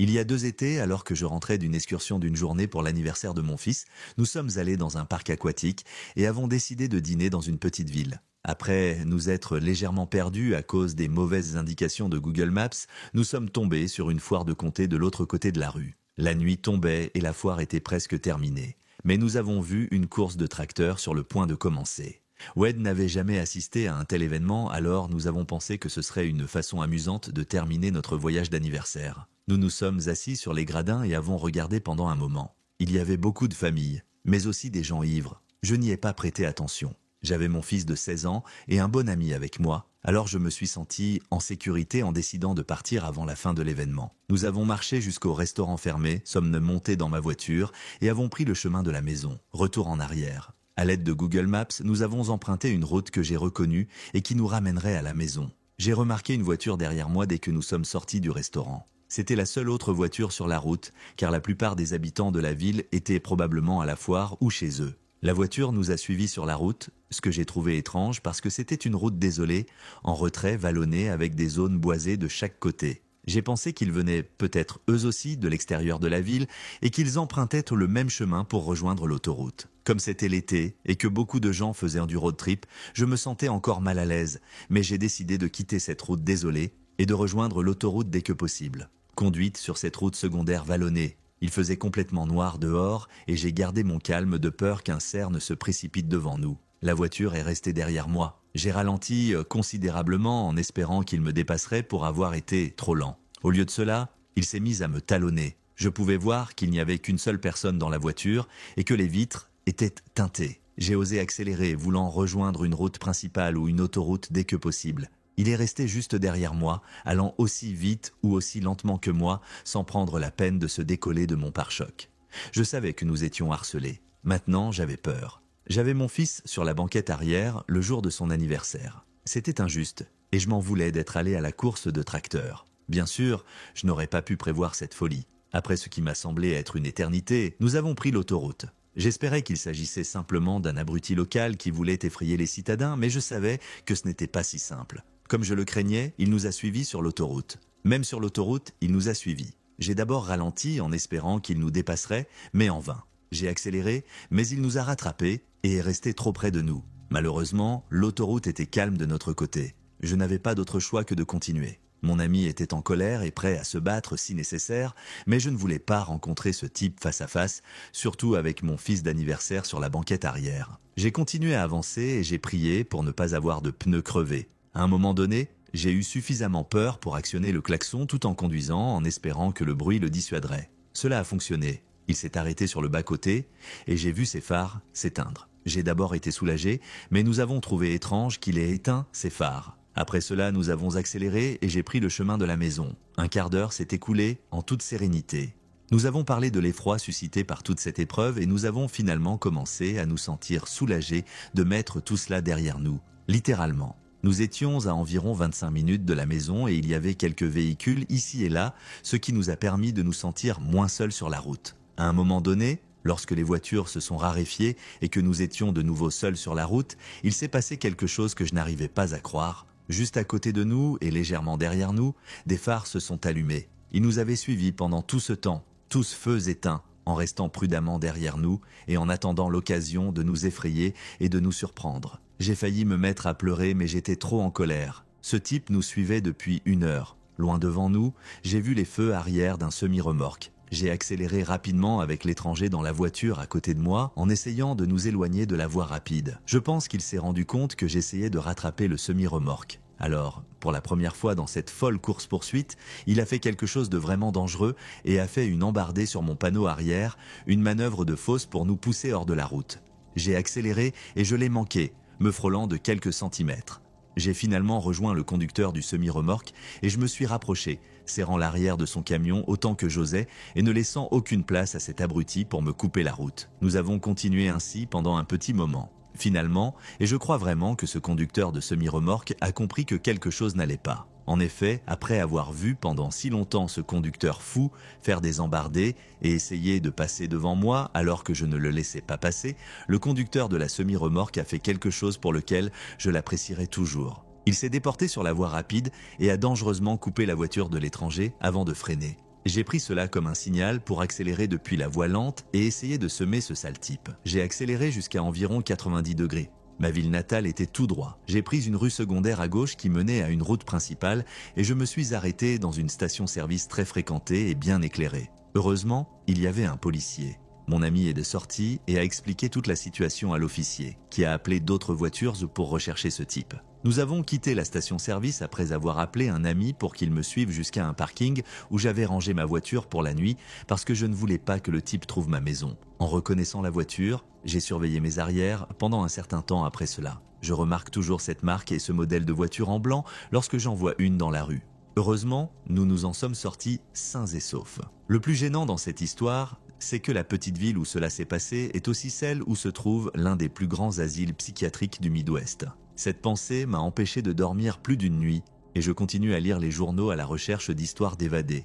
Il y a 2 étés, alors que je rentrais d'une excursion d'une journée pour l'anniversaire de mon fils, nous sommes allés dans un parc aquatique et avons décidé de dîner dans une petite ville. Après nous être légèrement perdus à cause des mauvaises indications de Google Maps, nous sommes tombés sur une foire de comté de l'autre côté de la rue. La nuit tombait et la foire était presque terminée. Mais nous avons vu une course de tracteurs sur le point de commencer. Wed n'avait jamais assisté à un tel événement, alors nous avons pensé que ce serait une façon amusante de terminer notre voyage d'anniversaire. Nous nous sommes assis sur les gradins et avons regardé pendant un moment. Il y avait beaucoup de familles, mais aussi des gens ivres. Je n'y ai pas prêté attention. J'avais mon fils de 16 ans et un bon ami avec moi, alors je me suis senti en sécurité en décidant de partir avant la fin de l'événement. Nous avons marché jusqu'au restaurant fermé, sommes montés dans ma voiture et avons pris le chemin de la maison, retour en arrière. À l'aide de Google Maps, nous avons emprunté une route que j'ai reconnue et qui nous ramènerait à la maison. J'ai remarqué une voiture derrière moi dès que nous sommes sortis du restaurant. C'était la seule autre voiture sur la route, car la plupart des habitants de la ville étaient probablement à la foire ou chez eux. La voiture nous a suivis sur la route, ce que j'ai trouvé étrange parce que c'était une route désolée, en retrait vallonnée avec des zones boisées de chaque côté. J'ai pensé qu'ils venaient peut-être eux aussi de l'extérieur de la ville et qu'ils empruntaient le même chemin pour rejoindre l'autoroute. Comme c'était l'été et que beaucoup de gens faisaient du road trip, je me sentais encore mal à l'aise, mais j'ai décidé de quitter cette route désolée et de rejoindre l'autoroute dès que possible. Conduite sur cette route secondaire vallonnée. Il faisait complètement noir dehors et j'ai gardé mon calme de peur qu'un cerf ne se précipite devant nous. La voiture est restée derrière moi. J'ai ralenti considérablement en espérant qu'il me dépasserait pour avoir été trop lent. Au lieu de cela, il s'est mis à me talonner. Je pouvais voir qu'il n'y avait qu'une seule personne dans la voiture et que les vitres étaient teintées. J'ai osé accélérer, voulant rejoindre une route principale ou une autoroute dès que possible. Il est resté juste derrière moi, allant aussi vite ou aussi lentement que moi, sans prendre la peine de se décoller de mon pare-choc. Je savais que nous étions harcelés. Maintenant, j'avais peur. J'avais mon fils sur la banquette arrière le jour de son anniversaire. C'était injuste, et je m'en voulais d'être allé à la course de tracteurs. Bien sûr, je n'aurais pas pu prévoir cette folie. Après ce qui m'a semblé être une éternité, nous avons pris l'autoroute. J'espérais qu'il s'agissait simplement d'un abruti local qui voulait effrayer les citadins, mais je savais que ce n'était pas si simple. Comme je le craignais, il nous a suivis sur l'autoroute. Même sur l'autoroute, il nous a suivis. J'ai d'abord ralenti en espérant qu'il nous dépasserait, mais en vain. J'ai accéléré, mais il nous a rattrapés et est resté trop près de nous. Malheureusement, l'autoroute était calme de notre côté. Je n'avais pas d'autre choix que de continuer. Mon ami était en colère et prêt à se battre si nécessaire, mais je ne voulais pas rencontrer ce type face à face, surtout avec mon fils d'anniversaire sur la banquette arrière. J'ai continué à avancer et j'ai prié pour ne pas avoir de pneus crevés. À un moment donné, j'ai eu suffisamment peur pour actionner le klaxon tout en conduisant en espérant que le bruit le dissuaderait. Cela a fonctionné. Il s'est arrêté sur le bas-côté et j'ai vu ses phares s'éteindre. J'ai d'abord été soulagé, mais nous avons trouvé étrange qu'il ait éteint ses phares. Après cela, nous avons accéléré et j'ai pris le chemin de la maison. Un quart d'heure s'est écoulé en toute sérénité. Nous avons parlé de l'effroi suscité par toute cette épreuve et nous avons finalement commencé à nous sentir soulagés de mettre tout cela derrière nous, littéralement. Nous étions à environ 25 minutes de la maison et il y avait quelques véhicules ici et là, ce qui nous a permis de nous sentir moins seuls sur la route. À un moment donné, lorsque les voitures se sont raréfiées et que nous étions de nouveau seuls sur la route, il s'est passé quelque chose que je n'arrivais pas à croire. Juste à côté de nous et légèrement derrière nous, des phares se sont allumés. Ils nous avaient suivis pendant tout ce temps, tous feux éteints, en restant prudemment derrière nous et en attendant l'occasion de nous effrayer et de nous surprendre. J'ai failli me mettre à pleurer mais j'étais trop en colère. Ce type nous suivait depuis 1 heure. Loin devant nous, j'ai vu les feux arrière d'un semi-remorque. J'ai accéléré rapidement avec l'étranger dans la voiture à côté de moi en essayant de nous éloigner de la voie rapide. Je pense qu'il s'est rendu compte que j'essayais de rattraper le semi-remorque. Alors, pour la première fois dans cette folle course-poursuite, il a fait quelque chose de vraiment dangereux et a fait une embardée sur mon panneau arrière, une manœuvre de fausse pour nous pousser hors de la route. J'ai accéléré et je l'ai manqué, me frôlant de quelques centimètres. J'ai finalement rejoint le conducteur du semi-remorque et je me suis rapproché, serrant l'arrière de son camion autant que j'osais et ne laissant aucune place à cet abruti pour me couper la route. Nous avons continué ainsi pendant un petit moment. Finalement, et je crois vraiment que ce conducteur de semi-remorque a compris que quelque chose n'allait pas. En effet, après avoir vu pendant si longtemps ce conducteur fou faire des embardées et essayer de passer devant moi alors que je ne le laissais pas passer, le conducteur de la semi-remorque a fait quelque chose pour lequel je l'apprécierai toujours. Il s'est déporté sur la voie rapide et a dangereusement coupé la voiture de l'étranger avant de freiner. J'ai pris cela comme un signal pour accélérer depuis la voie lente et essayer de semer ce sale type. J'ai accéléré jusqu'à environ 90 degrés. Ma ville natale était tout droit. J'ai pris une rue secondaire à gauche qui menait à une route principale et je me suis arrêté dans une station-service très fréquentée et bien éclairée. Heureusement, il y avait un policier. Mon ami est de sortie et a expliqué toute la situation à l'officier, qui a appelé d'autres voitures pour rechercher ce type. Nous avons quitté la station-service après avoir appelé un ami pour qu'il me suive jusqu'à un parking où j'avais rangé ma voiture pour la nuit parce que je ne voulais pas que le type trouve ma maison. En reconnaissant la voiture, j'ai surveillé mes arrières pendant un certain temps après cela. Je remarque toujours cette marque et ce modèle de voiture en blanc lorsque j'en vois une dans la rue. Heureusement, nous nous en sommes sortis sains et saufs. Le plus gênant dans cette histoire, c'est que la petite ville où cela s'est passé est aussi celle où se trouve l'un des plus grands asiles psychiatriques du Midwest. Cette pensée m'a empêché de dormir plus d'une nuit et je continue à lire les journaux à la recherche d'histoires d'évadés.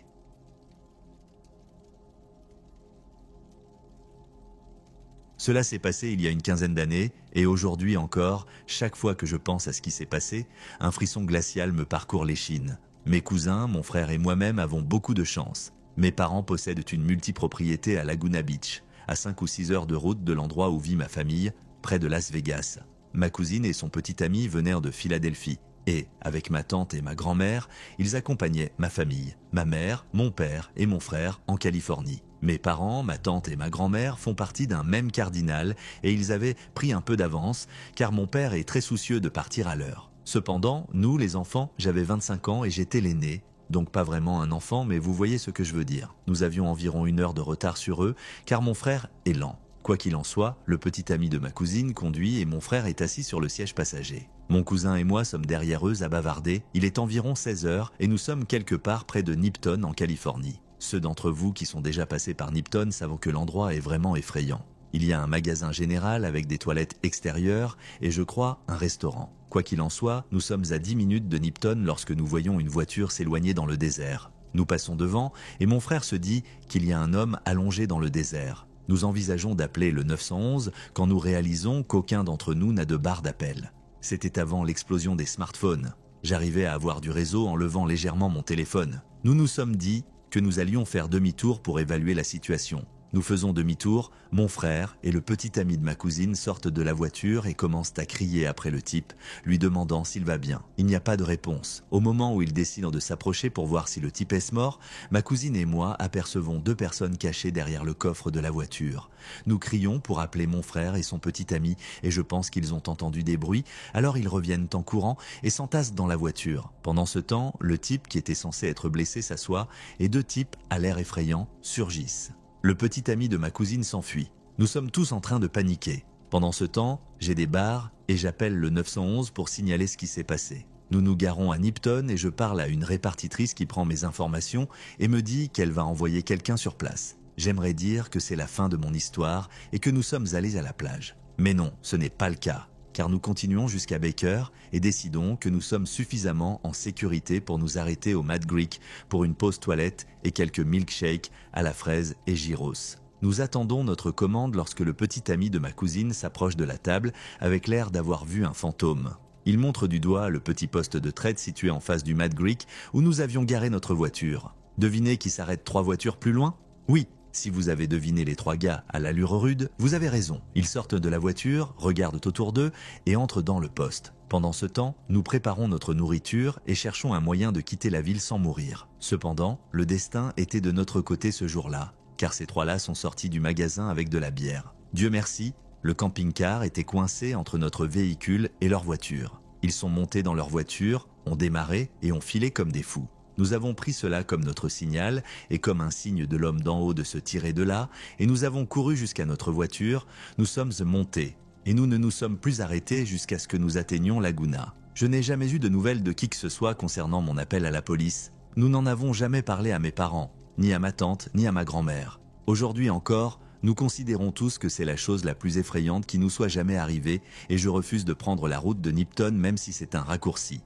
Cela s'est passé il y a une quinzaine d'années et aujourd'hui encore, chaque fois que je pense à ce qui s'est passé, un frisson glacial me parcourt l'échine. Mes cousins, mon frère et moi-même avons beaucoup de chance. Mes parents possèdent une multipropriété à Laguna Beach, à 5 ou 6 heures de route de l'endroit où vit ma famille, près de Las Vegas. Ma cousine et son petit ami venèrent de Philadelphie et, avec ma tante et ma grand-mère, ils accompagnaient ma famille, ma mère, mon père et mon frère en Californie. Mes parents, ma tante et ma grand-mère font partie d'un même cardinal et ils avaient pris un peu d'avance car mon père est très soucieux de partir à l'heure. Cependant, nous les enfants, j'avais 25 ans et j'étais l'aîné. Donc pas vraiment un enfant, mais vous voyez ce que je veux dire. Nous avions environ 1 heure de retard sur eux, car mon frère est lent. Quoi qu'il en soit, le petit ami de ma cousine conduit et mon frère est assis sur le siège passager. Mon cousin et moi sommes derrière eux à bavarder. Il est environ 16 heures et nous sommes quelque part près de Nipton en Californie. Ceux d'entre vous qui sont déjà passés par Nipton savent que l'endroit est vraiment effrayant. Il y a un magasin général avec des toilettes extérieures et je crois un restaurant. Quoi qu'il en soit, nous sommes à 10 minutes de Nipton lorsque nous voyons une voiture s'éloigner dans le désert. Nous passons devant et mon frère se dit qu'il y a un homme allongé dans le désert. Nous envisageons d'appeler le 911 quand nous réalisons qu'aucun d'entre nous n'a de barre d'appel. C'était avant l'explosion des smartphones. J'arrivais à avoir du réseau en levant légèrement mon téléphone. Nous nous sommes dit que nous allions faire demi-tour pour évaluer la situation. Nous faisons demi-tour, mon frère et le petit ami de ma cousine sortent de la voiture et commencent à crier après le type, lui demandant s'il va bien. Il n'y a pas de réponse. Au moment où ils décident de s'approcher pour voir si le type est mort, ma cousine et moi apercevons 2 personnes cachées derrière le coffre de la voiture. Nous crions pour appeler mon frère et son petit ami et je pense qu'ils ont entendu des bruits, alors ils reviennent en courant et s'entassent dans la voiture. Pendant ce temps, le type qui était censé être blessé s'assoit et 2 types, à l'air effrayant, surgissent. Le petit ami de ma cousine s'enfuit. Nous sommes tous en train de paniquer. Pendant ce temps, j'ai des barres et j'appelle le 911 pour signaler ce qui s'est passé. Nous nous garons à Nipton et je parle à une répartitrice qui prend mes informations et me dit qu'elle va envoyer quelqu'un sur place. J'aimerais dire que c'est la fin de mon histoire et que nous sommes allés à la plage. Mais non, ce n'est pas le cas, car nous continuons jusqu'à Baker et décidons que nous sommes suffisamment en sécurité pour nous arrêter au Mad Greek pour une pause toilette et quelques milkshakes à la fraise et gyros. Nous attendons notre commande lorsque le petit ami de ma cousine s'approche de la table avec l'air d'avoir vu un fantôme. Il montre du doigt le petit poste de traite situé en face du Mad Greek où nous avions garé notre voiture. Devinez qui s'arrête 3 voitures plus loin ? Oui, si vous avez deviné les 3 gars à l'allure rude, vous avez raison. Ils sortent de la voiture, regardent autour d'eux et entrent dans le poste. Pendant ce temps, nous préparons notre nourriture et cherchons un moyen de quitter la ville sans mourir. Cependant, le destin était de notre côté ce jour-là, car ces 3-là sont sortis du magasin avec de la bière. Dieu merci, le camping-car était coincé entre notre véhicule et leur voiture. Ils sont montés dans leur voiture, ont démarré et ont filé comme des fous. Nous avons pris cela comme notre signal et comme un signe de l'homme d'en haut de se tirer de là, et nous avons couru jusqu'à notre voiture, nous sommes montés, et nous ne nous sommes plus arrêtés jusqu'à ce que nous atteignions Laguna. Je n'ai jamais eu de nouvelles de qui que ce soit concernant mon appel à la police. Nous n'en avons jamais parlé à mes parents, ni à ma tante, ni à ma grand-mère. Aujourd'hui encore, nous considérons tous que c'est la chose la plus effrayante qui nous soit jamais arrivée, et je refuse de prendre la route de Nipton même si c'est un raccourci.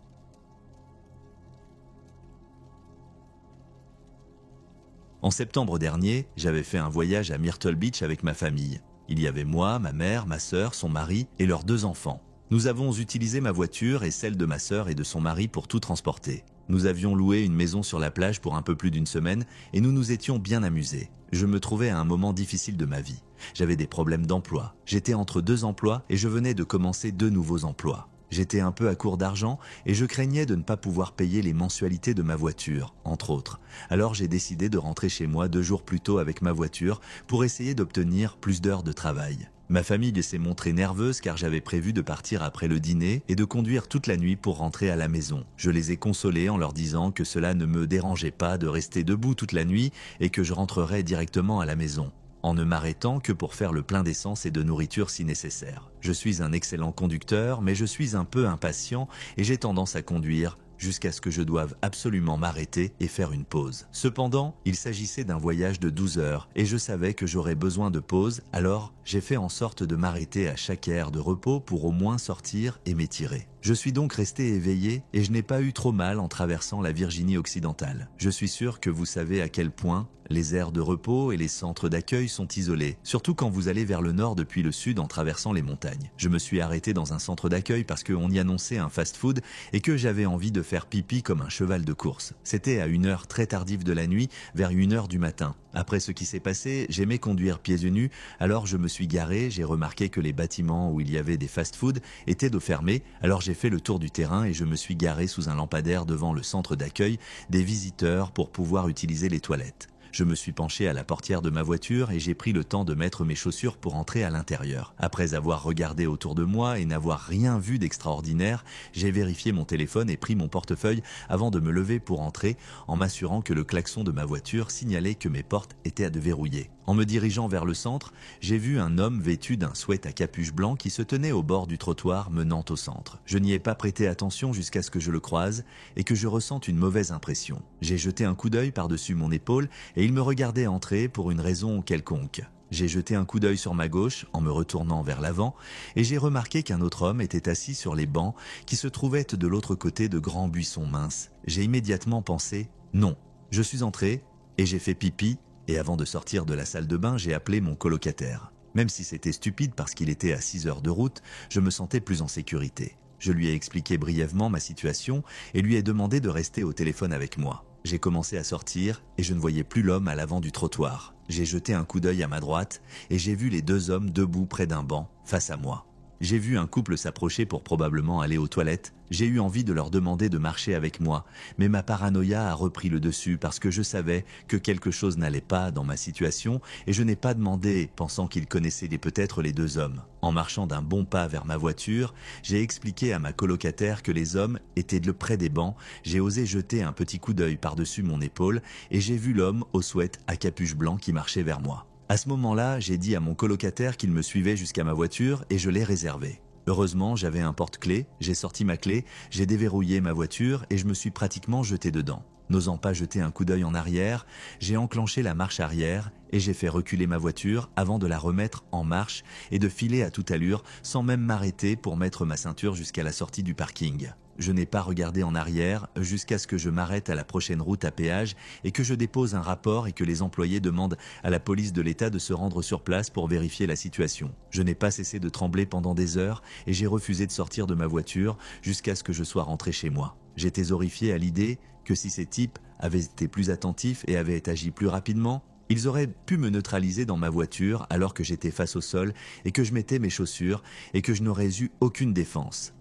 En septembre dernier, j'avais fait un voyage à Myrtle Beach avec ma famille. Il y avait moi, ma mère, ma sœur, son mari et leurs 2 enfants. Nous avons utilisé ma voiture et celle de ma sœur et de son mari pour tout transporter. Nous avions loué une maison sur la plage pour un peu plus d'une semaine et nous nous étions bien amusés. Je me trouvais à un moment difficile de ma vie. J'avais des problèmes d'emploi. J'étais entre 2 emplois et je venais de commencer 2 nouveaux emplois. J'étais un peu à court d'argent et je craignais de ne pas pouvoir payer les mensualités de ma voiture, entre autres. Alors j'ai décidé de rentrer chez moi 2 jours plus tôt avec ma voiture pour essayer d'obtenir plus d'heures de travail. Ma famille s'est montrée nerveuse car j'avais prévu de partir après le dîner et de conduire toute la nuit pour rentrer à la maison. Je les ai consolés en leur disant que cela ne me dérangeait pas de rester debout toute la nuit et que je rentrerais directement à la maison, en ne m'arrêtant que pour faire le plein d'essence et de nourriture si nécessaire. Je suis un excellent conducteur, mais je suis un peu impatient et j'ai tendance à conduire jusqu'à ce que je doive absolument m'arrêter et faire une pause. Cependant, il s'agissait d'un voyage de 12 heures et je savais que j'aurais besoin de pause, alors j'ai fait en sorte de m'arrêter à chaque aire de repos pour au moins sortir et m'étirer. Je suis donc resté éveillé et je n'ai pas eu trop mal en traversant la Virginie occidentale. Je suis sûr que vous savez à quel point les aires de repos et les centres d'accueil sont isolés, surtout quand vous allez vers le nord depuis le sud en traversant les montagnes. Je me suis arrêté dans un centre d'accueil parce qu'on y annonçait un fast-food et que j'avais envie de faire pipi comme un cheval de course. C'était à une heure très tardive de la nuit, vers 1 heure du matin. Après ce qui s'est passé, j'aimais conduire pieds nus, alors je me suis garé, j'ai remarqué que les bâtiments où il y avait des fast-food étaient d'eau fermée, alors j'ai fait le tour du terrain et je me suis garé sous un lampadaire devant le centre d'accueil des visiteurs pour pouvoir utiliser les toilettes. Je me suis penché à la portière de ma voiture et j'ai pris le temps de mettre mes chaussures pour entrer à l'intérieur. Après avoir regardé autour de moi et n'avoir rien vu d'extraordinaire, j'ai vérifié mon téléphone et pris mon portefeuille avant de me lever pour entrer, en m'assurant que le klaxon de ma voiture signalait que mes portes étaient à déverrouiller. En me dirigeant vers le centre, j'ai vu un homme vêtu d'un sweat à capuche blanc qui se tenait au bord du trottoir menant au centre. Je n'y ai pas prêté attention jusqu'à ce que je le croise et que je ressente une mauvaise impression. J'ai jeté un coup d'œil par-dessus mon épaule et il me regardait entrer pour une raison quelconque. J'ai jeté un coup d'œil sur ma gauche en me retournant vers l'avant et j'ai remarqué qu'un autre homme était assis sur les bancs qui se trouvaient de l'autre côté de grands buissons minces. J'ai immédiatement pensé « non ». Je suis entré et j'ai fait pipi. Et avant de sortir de la salle de bain, j'ai appelé mon colocataire. Même si c'était stupide parce qu'il était à 6 heures de route, je me sentais plus en sécurité. Je lui ai expliqué brièvement ma situation et lui ai demandé de rester au téléphone avec moi. J'ai commencé à sortir et je ne voyais plus l'homme à l'avant du trottoir. J'ai jeté un coup d'œil à ma droite et j'ai vu les 2 hommes debout près d'un banc, face à moi. J'ai vu un couple s'approcher pour probablement aller aux toilettes. J'ai eu envie de leur demander de marcher avec moi, mais ma paranoïa a repris le dessus parce que je savais que quelque chose n'allait pas dans ma situation et je n'ai pas demandé, pensant qu'ils connaissaient peut-être les 2 hommes. En marchant d'un bon pas vers ma voiture, j'ai expliqué à ma colocataire que les hommes étaient de près des bancs. J'ai osé jeter un petit coup d'œil par-dessus mon épaule et j'ai vu l'homme au sweat à capuche blanc qui marchait vers moi. À ce moment-là, j'ai dit à mon colocataire qu'il me suivait jusqu'à ma voiture et je l'ai réservé. Heureusement, j'avais un porte-clés, j'ai sorti ma clé, j'ai déverrouillé ma voiture et je me suis pratiquement jeté dedans. N'osant pas jeter un coup d'œil en arrière, j'ai enclenché la marche arrière et j'ai fait reculer ma voiture avant de la remettre en marche et de filer à toute allure sans même m'arrêter pour mettre ma ceinture jusqu'à la sortie du parking. Je n'ai pas regardé en arrière jusqu'à ce que je m'arrête à la prochaine route à péage et que je dépose un rapport et que les employés demandent à la police de l'État de se rendre sur place pour vérifier la situation. Je n'ai pas cessé de trembler pendant des heures et j'ai refusé de sortir de ma voiture jusqu'à ce que je sois rentré chez moi. J'étais horrifié à l'idée que si ces types avaient été plus attentifs et avaient agi plus rapidement, ils auraient pu me neutraliser dans ma voiture alors que j'étais face au sol et que je mettais mes chaussures et que je n'aurais eu aucune défense.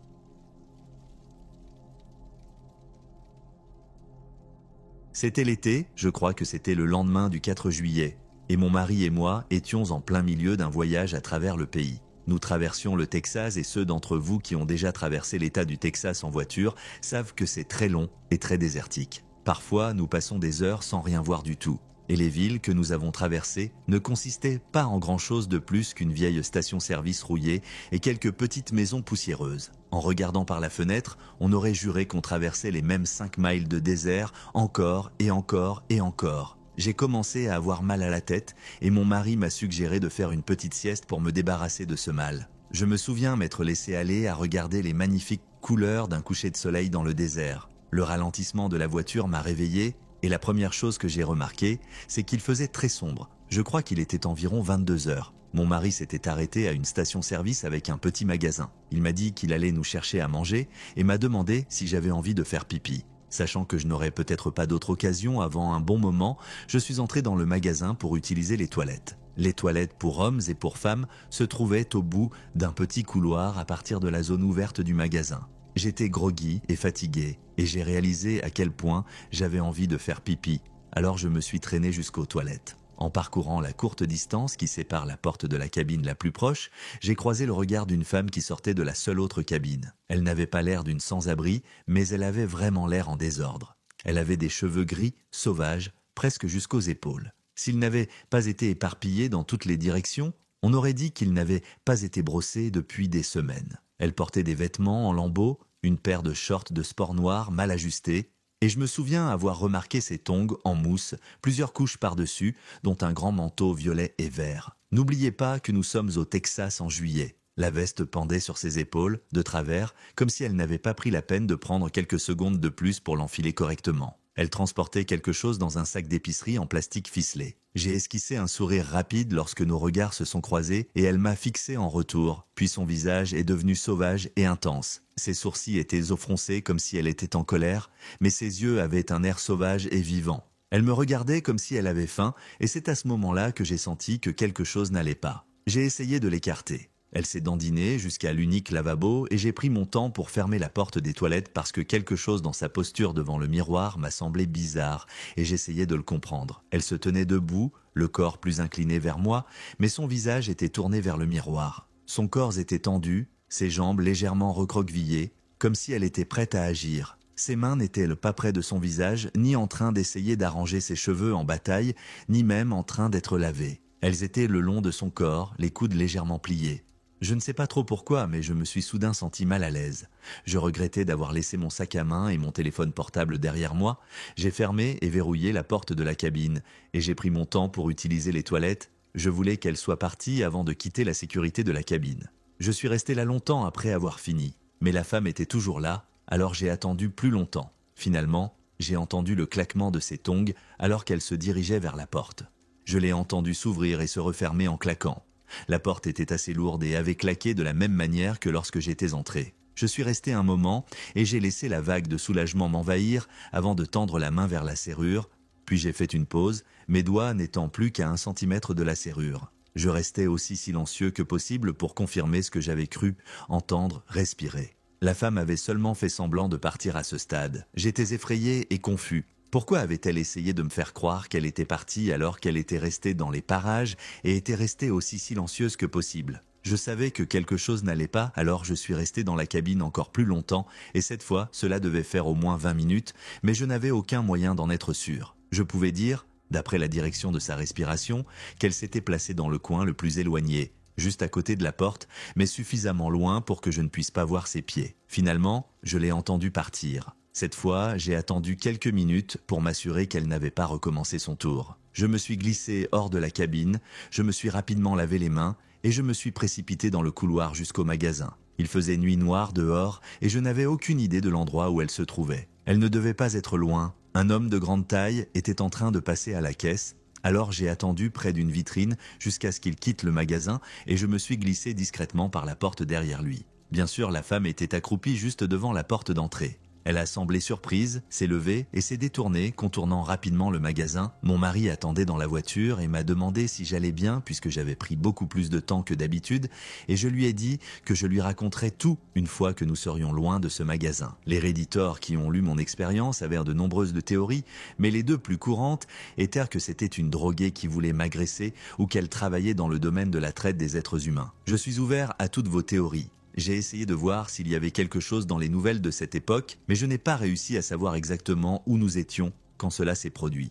C'était l'été, je crois que c'était le lendemain du 4 juillet, et mon mari et moi étions en plein milieu d'un voyage à travers le pays. Nous traversions le Texas et ceux d'entre vous qui ont déjà traversé l'État du Texas en voiture savent que c'est très long et très désertique. Parfois, nous passons des heures sans rien voir du tout. Et les villes que nous avons traversées ne consistaient pas en grand-chose de plus qu'une vieille station-service rouillée et quelques petites maisons poussiéreuses. En regardant par la fenêtre, on aurait juré qu'on traversait les mêmes 5 miles de désert encore et encore et encore. J'ai commencé à avoir mal à la tête et mon mari m'a suggéré de faire une petite sieste pour me débarrasser de ce mal. Je me souviens m'être laissé aller à regarder les magnifiques couleurs d'un coucher de soleil dans le désert. Le ralentissement de la voiture m'a réveillé et la première chose que j'ai remarqué, c'est qu'il faisait très sombre. Je crois qu'il était environ 22 heures. Mon mari s'était arrêté à une station-service avec un petit magasin. Il m'a dit qu'il allait nous chercher à manger et m'a demandé si j'avais envie de faire pipi. Sachant que je n'aurais peut-être pas d'autre occasion avant un bon moment, je suis entré dans le magasin pour utiliser les toilettes. Les toilettes pour hommes et pour femmes se trouvaient au bout d'un petit couloir à partir de la zone ouverte du magasin. J'étais groggy et fatigué, et j'ai réalisé à quel point j'avais envie de faire pipi, alors je me suis traîné jusqu'aux toilettes. En parcourant la courte distance qui sépare la porte de la cabine la plus proche, j'ai croisé le regard d'une femme qui sortait de la seule autre cabine. Elle n'avait pas l'air d'une sans-abri, mais elle avait vraiment l'air en désordre. Elle avait des cheveux gris, sauvages, presque jusqu'aux épaules. S'ils n'avaient pas été éparpillés dans toutes les directions, on aurait dit qu'ils n'avaient pas été brossés depuis des semaines. Elle portait des vêtements en lambeaux, une paire de shorts de sport noirs mal ajustés, et je me souviens avoir remarqué ses tongs en mousse, plusieurs couches par-dessus, dont un grand manteau violet et vert. N'oubliez pas que nous sommes au Texas en juillet. La veste pendait sur ses épaules, de travers, comme si elle n'avait pas pris la peine de prendre quelques secondes de plus pour l'enfiler correctement. Elle transportait quelque chose dans un sac d'épicerie en plastique ficelé. J'ai esquissé un sourire rapide lorsque nos regards se sont croisés et elle m'a fixé en retour, puis son visage est devenu sauvage et intense. Ses sourcils étaient offroncés comme si elle était en colère, mais ses yeux avaient un air sauvage et vivant. Elle me regardait comme si elle avait faim et c'est à ce moment-là que j'ai senti que quelque chose n'allait pas. J'ai essayé de l'écarter. Elle s'est dandinée jusqu'à l'unique lavabo et j'ai pris mon temps pour fermer la porte des toilettes parce que quelque chose dans sa posture devant le miroir m'a semblé bizarre et j'essayais de le comprendre. Elle se tenait debout, le corps plus incliné vers moi, mais son visage était tourné vers le miroir. Son corps était tendu, ses jambes légèrement recroquevillées, comme si elle était prête à agir. Ses mains n'étaient pas près de son visage, ni en train d'essayer d'arranger ses cheveux en bataille, ni même en train d'être lavées. Elles étaient le long de son corps, les coudes légèrement pliés. Je ne sais pas trop pourquoi, mais je me suis soudain senti mal à l'aise. Je regrettais d'avoir laissé mon sac à main et mon téléphone portable derrière moi. J'ai fermé et verrouillé la porte de la cabine, et j'ai pris mon temps pour utiliser les toilettes. Je voulais qu'elle soit partie avant de quitter la sécurité de la cabine. Je suis resté là longtemps après avoir fini, mais la femme était toujours là, alors j'ai attendu plus longtemps. Finalement, j'ai entendu le claquement de ses tongs alors qu'elle se dirigeait vers la porte. Je l'ai entendu s'ouvrir et se refermer en claquant. La porte était assez lourde et avait claqué de la même manière que lorsque j'étais entré. Je suis resté un moment et j'ai laissé la vague de soulagement m'envahir avant de tendre la main vers la serrure, puis j'ai fait une pause, mes doigts n'étant plus qu'à 1 centimètre de la serrure. Je restais aussi silencieux que possible pour confirmer ce que j'avais cru entendre respirer. La femme avait seulement fait semblant de partir à ce stade. J'étais effrayé et confus. Pourquoi avait-elle essayé de me faire croire qu'elle était partie alors qu'elle était restée dans les parages et était restée aussi silencieuse que possible? Je savais que quelque chose n'allait pas, alors je suis resté dans la cabine encore plus longtemps et cette fois, cela devait faire au moins 20 minutes, mais je n'avais aucun moyen d'en être sûr. Je pouvais dire, d'après la direction de sa respiration, qu'elle s'était placée dans le coin le plus éloigné, juste à côté de la porte, mais suffisamment loin pour que je ne puisse pas voir ses pieds. Finalement, je l'ai entendue partir. Cette fois, j'ai attendu quelques minutes pour m'assurer qu'elle n'avait pas recommencé son tour. Je me suis glissé hors de la cabine, je me suis rapidement lavé les mains et je me suis précipité dans le couloir jusqu'au magasin. Il faisait nuit noire dehors et je n'avais aucune idée de l'endroit où elle se trouvait. Elle ne devait pas être loin. Un homme de grande taille était en train de passer à la caisse. Alors j'ai attendu près d'une vitrine jusqu'à ce qu'il quitte le magasin et je me suis glissé discrètement par la porte derrière lui. Bien sûr, la femme était accroupie juste devant la porte d'entrée. Elle a semblé surprise, s'est levée et s'est détournée, contournant rapidement le magasin. Mon mari attendait dans la voiture et m'a demandé si j'allais bien puisque j'avais pris beaucoup plus de temps que d'habitude et je lui ai dit que je lui raconterais tout une fois que nous serions loin de ce magasin. Les réditeurs qui ont lu mon expérience avaient de nombreuses théories, mais les deux plus courantes étaient que c'était une droguée qui voulait m'agresser ou qu'elle travaillait dans le domaine de la traite des êtres humains. Je suis ouvert à toutes vos théories. J'ai essayé de voir s'il y avait quelque chose dans les nouvelles de cette époque, mais je n'ai pas réussi à savoir exactement où nous étions quand cela s'est produit.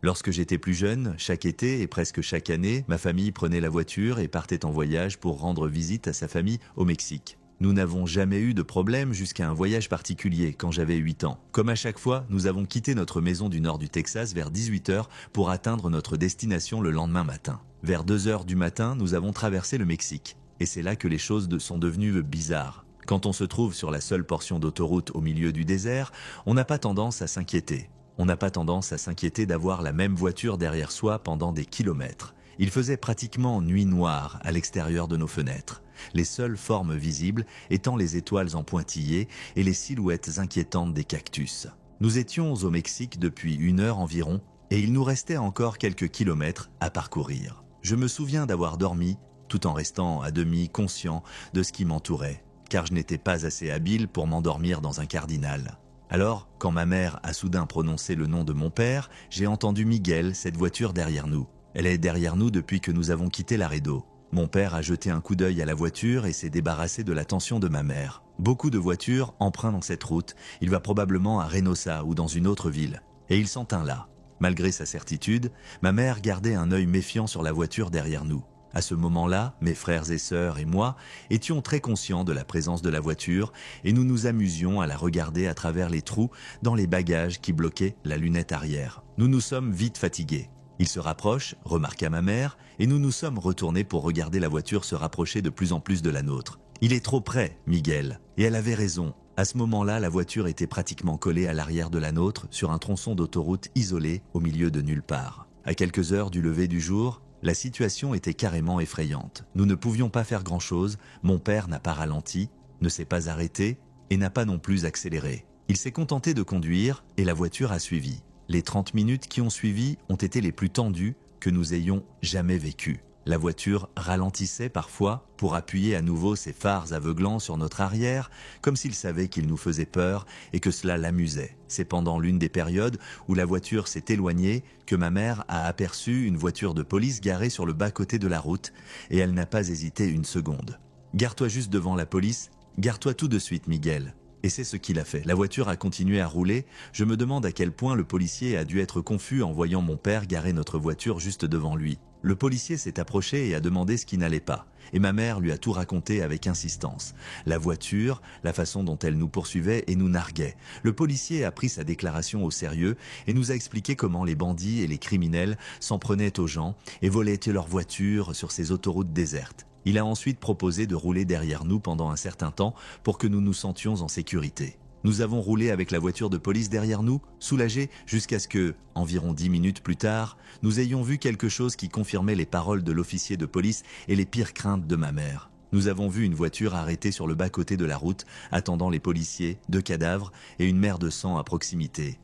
Lorsque j'étais plus jeune, chaque été et presque chaque année, ma famille prenait la voiture et partait en voyage pour rendre visite à sa famille au Mexique. Nous n'avons jamais eu de problème jusqu'à un voyage particulier quand j'avais 8 ans. Comme à chaque fois, nous avons quitté notre maison du nord du Texas vers 18h pour atteindre notre destination le lendemain matin. Vers 2h du matin, nous avons traversé le Mexique. Et c'est là que les choses sont devenues bizarres. Quand on se trouve sur la seule portion d'autoroute au milieu du désert, on n'a pas tendance à s'inquiéter. On n'a pas tendance à s'inquiéter d'avoir la même voiture derrière soi pendant des kilomètres. Il faisait pratiquement nuit noire à l'extérieur de nos fenêtres. les seules formes visibles étant les étoiles en pointillés et les silhouettes inquiétantes des cactus. Nous étions au Mexique depuis 1 heure environ et il nous restait encore quelques kilomètres à parcourir. Je me souviens d'avoir dormi tout en restant à demi conscient de ce qui m'entourait, car je n'étais pas assez habile pour m'endormir dans un cardinal. Alors, quand ma mère a soudain prononcé le nom de mon père, j'ai entendu Miguel, cette voiture derrière nous. Elle est derrière nous depuis que nous avons quitté Laredo. Mon père a jeté un coup d'œil à la voiture et s'est débarrassé de l'attention de ma mère. Beaucoup de voitures empruntent dans cette route. Il va probablement à Reynosa ou dans une autre ville. Et il s'en tint là. Malgré sa certitude, ma mère gardait un œil méfiant sur la voiture derrière nous. À ce moment-là, mes frères et sœurs et moi étions très conscients de la présence de la voiture et nous nous amusions à la regarder à travers les trous dans les bagages qui bloquaient la lunette arrière. Nous nous sommes vite fatigués. Il se rapproche, remarqua ma mère, et nous nous sommes retournés pour regarder la voiture se rapprocher de plus en plus de la nôtre. « Il est trop près, Miguel. » Et elle avait raison. À ce moment-là, la voiture était pratiquement collée à l'arrière de la nôtre sur un tronçon d'autoroute isolé au milieu de nulle part. À quelques heures du lever du jour, la situation était carrément effrayante. Nous ne pouvions pas faire grand-chose, mon père n'a pas ralenti, ne s'est pas arrêté et n'a pas non plus accéléré. Il s'est contenté de conduire et la voiture a suivi. Les 30 minutes qui ont suivi ont été les plus tendues que nous ayons jamais vécues. La voiture ralentissait parfois pour appuyer à nouveau ses phares aveuglants sur notre arrière, comme s'il savait qu'il nous faisait peur et que cela l'amusait. C'est pendant l'une des périodes où la voiture s'est éloignée que ma mère a aperçu une voiture de police garée sur le bas-côté de la route et elle n'a pas hésité une seconde. « Gare-toi juste devant la police, gare-toi tout de suite, Miguel. » Et c'est ce qu'il a fait. La voiture a continué à rouler. Je me demande à quel point le policier a dû être confus en voyant mon père garer notre voiture juste devant lui. Le policier s'est approché et a demandé ce qui n'allait pas. Et ma mère lui a tout raconté avec insistance. La voiture, la façon dont elle nous poursuivait et nous narguait. Le policier a pris sa déclaration au sérieux et nous a expliqué comment les bandits et les criminels s'en prenaient aux gens et volaient leurs voitures sur ces autoroutes désertes. Il a ensuite proposé de rouler derrière nous pendant un certain temps pour que nous nous sentions en sécurité. Nous avons roulé avec la voiture de police derrière nous, soulagés, jusqu'à ce que, environ 10 minutes plus tard, nous ayons vu quelque chose qui confirmait les paroles de l'officier de police et les pires craintes de ma mère. Nous avons vu une voiture arrêtée sur le bas-côté de la route, attendant les policiers, 2 cadavres et une mer de sang à proximité.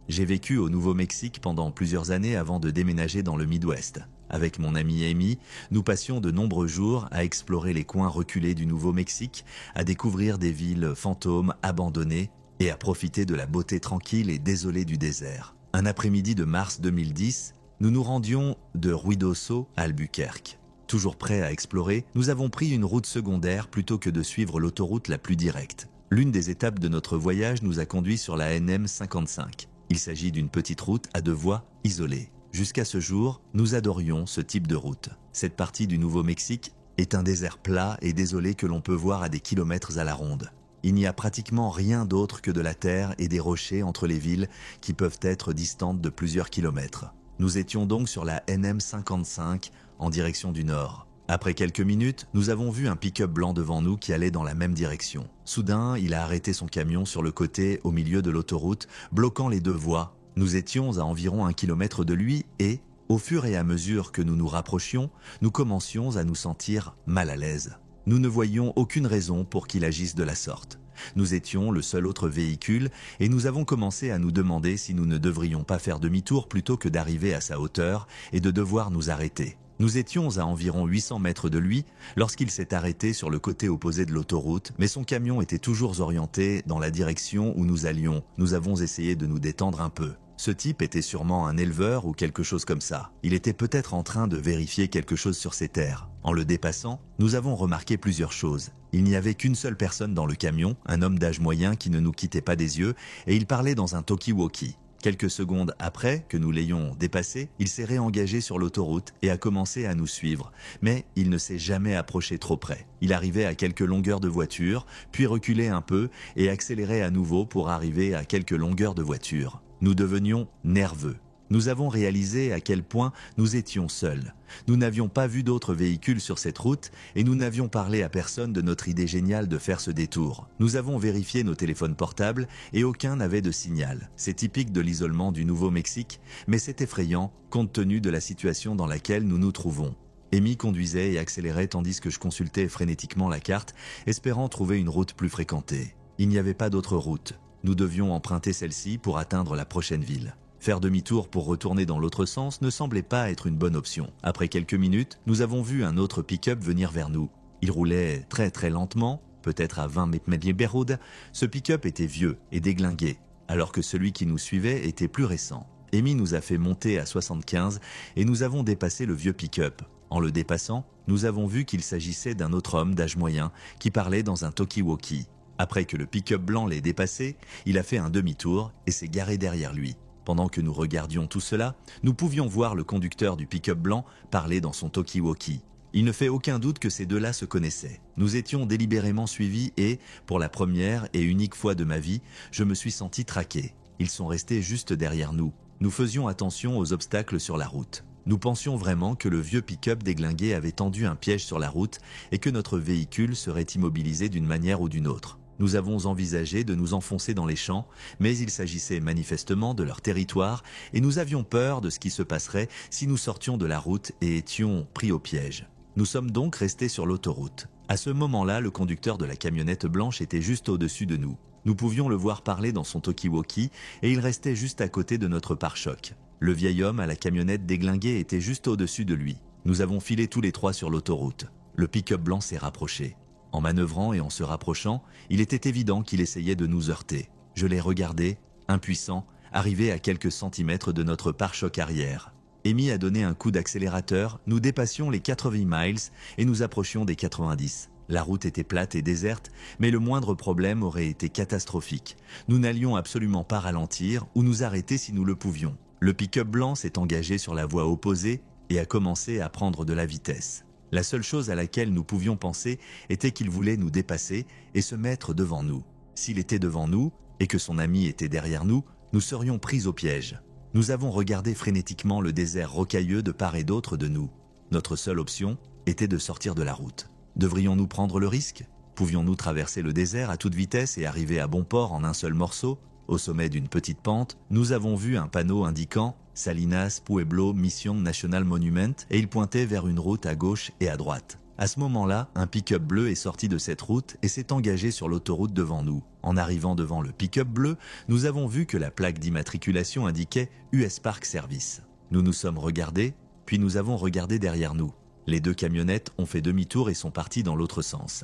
J'ai vécu au Nouveau-Mexique pendant plusieurs années avant de déménager dans le Midwest. Avec mon ami Amy, nous passions de nombreux jours à explorer les coins reculés du Nouveau-Mexique, à découvrir des villes fantômes abandonnées et à profiter de la beauté tranquille et désolée du désert. Un après-midi de mars 2010, nous nous rendions de Ruidoso à Albuquerque. Toujours prêts à explorer, nous avons pris une route secondaire plutôt que de suivre l'autoroute la plus directe. L'une des étapes de notre voyage nous a conduits sur la NM 55. Il s'agit d'une petite route à 2 voies isolée. Jusqu'à ce jour, nous adorions ce type de route. Cette partie du Nouveau-Mexique est un désert plat et désolé que l'on peut voir à des kilomètres à la ronde. Il n'y a pratiquement rien d'autre que de la terre et des rochers entre les villes qui peuvent être distantes de plusieurs kilomètres. Nous étions donc sur la NM 55 en direction du nord. Après quelques minutes, nous avons vu un pick-up blanc devant nous qui allait dans la même direction. Soudain, il a arrêté son camion sur le côté au milieu de l'autoroute, bloquant les 2 voies. Nous étions à environ 1 kilomètre de lui et, au fur et à mesure que nous nous rapprochions, nous commencions à nous sentir mal à l'aise. Nous ne voyions aucune raison pour qu'il agisse de la sorte. Nous étions le seul autre véhicule et nous avons commencé à nous demander si nous ne devrions pas faire demi-tour plutôt que d'arriver à sa hauteur et de devoir nous arrêter. Nous étions à environ 800 mètres de lui lorsqu'il s'est arrêté sur le côté opposé de l'autoroute, mais son camion était toujours orienté dans la direction où nous allions. Nous avons essayé de nous détendre un peu. Ce type était sûrement un éleveur ou quelque chose comme ça. Il était peut-être en train de vérifier quelque chose sur ses terres. En le dépassant, nous avons remarqué plusieurs choses. Il n'y avait qu'une seule personne dans le camion, un homme d'âge moyen qui ne nous quittait pas des yeux, et il parlait dans un talkie-walkie. Quelques secondes après que nous l'ayons dépassé, il s'est réengagé sur l'autoroute et a commencé à nous suivre. Mais il ne s'est jamais approché trop près. Il arrivait à quelques longueurs de voiture, puis reculait un peu et accélérait à nouveau pour arriver à quelques longueurs de voiture. Nous devenions nerveux. Nous avons réalisé à quel point nous étions seuls. Nous n'avions pas vu d'autres véhicules sur cette route et nous n'avions parlé à personne de notre idée géniale de faire ce détour. Nous avons vérifié nos téléphones portables et aucun n'avait de signal. C'est typique de l'isolement du Nouveau-Mexique, mais c'est effrayant compte tenu de la situation dans laquelle nous nous trouvons. Amy conduisait et accélérait tandis que je consultais frénétiquement la carte, espérant trouver une route plus fréquentée. Il n'y avait pas d'autre route. Nous devions emprunter celle-ci pour atteindre la prochaine ville. Faire demi-tour pour retourner dans l'autre sens ne semblait pas être une bonne option. Après quelques minutes, nous avons vu un autre pick-up venir vers nous. Il roulait très lentement, peut-être à 20 mph. Ce pick-up était vieux et déglingué, alors que celui qui nous suivait était plus récent. Amy nous a fait monter à 75 et nous avons dépassé le vieux pick-up. En le dépassant, nous avons vu qu'il s'agissait d'un autre homme d'âge moyen qui parlait dans un talkie-walkie. Après que le pick-up blanc l'ait dépassé, il a fait un demi-tour et s'est garé derrière lui. Pendant que nous regardions tout cela, nous pouvions voir le conducteur du pick-up blanc parler dans son talkie-walkie. Il ne fait aucun doute que ces deux-là se connaissaient. Nous étions délibérément suivis et, pour la première et unique fois de ma vie, je me suis senti traqué. Ils sont restés juste derrière nous. Nous faisions attention aux obstacles sur la route. Nous pensions vraiment que le vieux pick-up déglingué avait tendu un piège sur la route et que notre véhicule serait immobilisé d'une manière ou d'une autre. Nous avons envisagé de nous enfoncer dans les champs, mais il s'agissait manifestement de leur territoire et nous avions peur de ce qui se passerait si nous sortions de la route et étions pris au piège. Nous sommes donc restés sur l'autoroute. À ce moment-là, le conducteur de la camionnette blanche était juste au-dessus de nous. Nous pouvions le voir parler dans son talkie-walkie et il restait juste à côté de notre pare-choc. Le vieil homme à la camionnette déglinguée était juste au-dessus de lui. Nous avons filé tous les trois sur l'autoroute. Le pick-up blanc s'est rapproché. En manœuvrant et en se rapprochant, il était évident qu'il essayait de nous heurter. Je l'ai regardé, impuissant, arrivé à quelques centimètres de notre pare-choc arrière. Amy a donné un coup d'accélérateur, nous dépassions les 80 miles et nous approchions des 90. La route était plate et déserte, mais le moindre problème aurait été catastrophique. Nous n'allions absolument pas ralentir ou nous arrêter si nous le pouvions. Le pick-up blanc s'est engagé sur la voie opposée et a commencé à prendre de la vitesse. La seule chose à laquelle nous pouvions penser était qu'il voulait nous dépasser et se mettre devant nous. S'il était devant nous et que son ami était derrière nous, nous serions pris au piège. Nous avons regardé frénétiquement le désert rocailleux de part et d'autre de nous. Notre seule option était de sortir de la route. Devrions-nous prendre le risque? Pouvions-nous traverser le désert à toute vitesse et arriver à bon port en un seul morceau? Au sommet d'une petite pente, nous avons vu un panneau indiquant Salinas Pueblo Mission National Monument et il pointait vers une route à gauche et à droite. À ce moment-là, un pick-up bleu est sorti de cette route et s'est engagé sur l'autoroute devant nous. En arrivant devant le pick-up bleu, nous avons vu que la plaque d'immatriculation indiquait US Park Service. Nous nous sommes regardés, puis nous avons regardé derrière nous. Les deux camionnettes ont fait demi-tour et sont parties dans l'autre sens.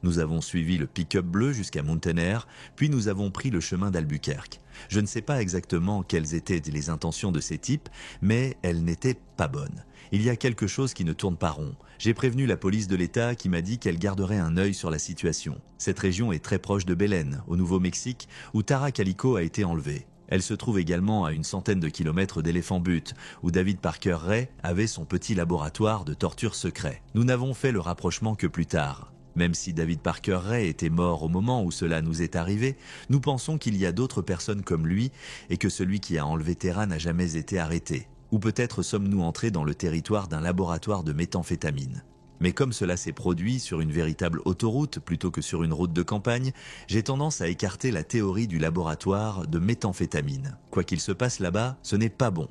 Nous avons suivi le pick-up bleu jusqu'à Mountain Air, puis nous avons pris le chemin d'Albuquerque. Je ne sais pas exactement quelles étaient les intentions de ces types, mais elles n'étaient pas bonnes. Il y a quelque chose qui ne tourne pas rond. J'ai prévenu la police de l'État qui m'a dit qu'elle garderait un œil sur la situation. Cette région est très proche de Belen, au Nouveau-Mexique, où Tara Calico a été enlevée. Elle se trouve également à une centaine de kilomètres d'Elephant Butte, où David Parker Ray avait son petit laboratoire de torture secret. Nous n'avons fait le rapprochement que plus tard. Même si David Parker Ray était mort au moment où cela nous est arrivé, nous pensons qu'il y a d'autres personnes comme lui et que celui qui a enlevé Tara n'a jamais été arrêté. Ou peut-être sommes-nous entrés dans le territoire d'un laboratoire de méthamphétamine. Mais comme cela s'est produit sur une véritable autoroute plutôt que sur une route de campagne, j'ai tendance à écarter la théorie du laboratoire de méthamphétamine. Quoi qu'il se passe là-bas, ce n'est pas bon.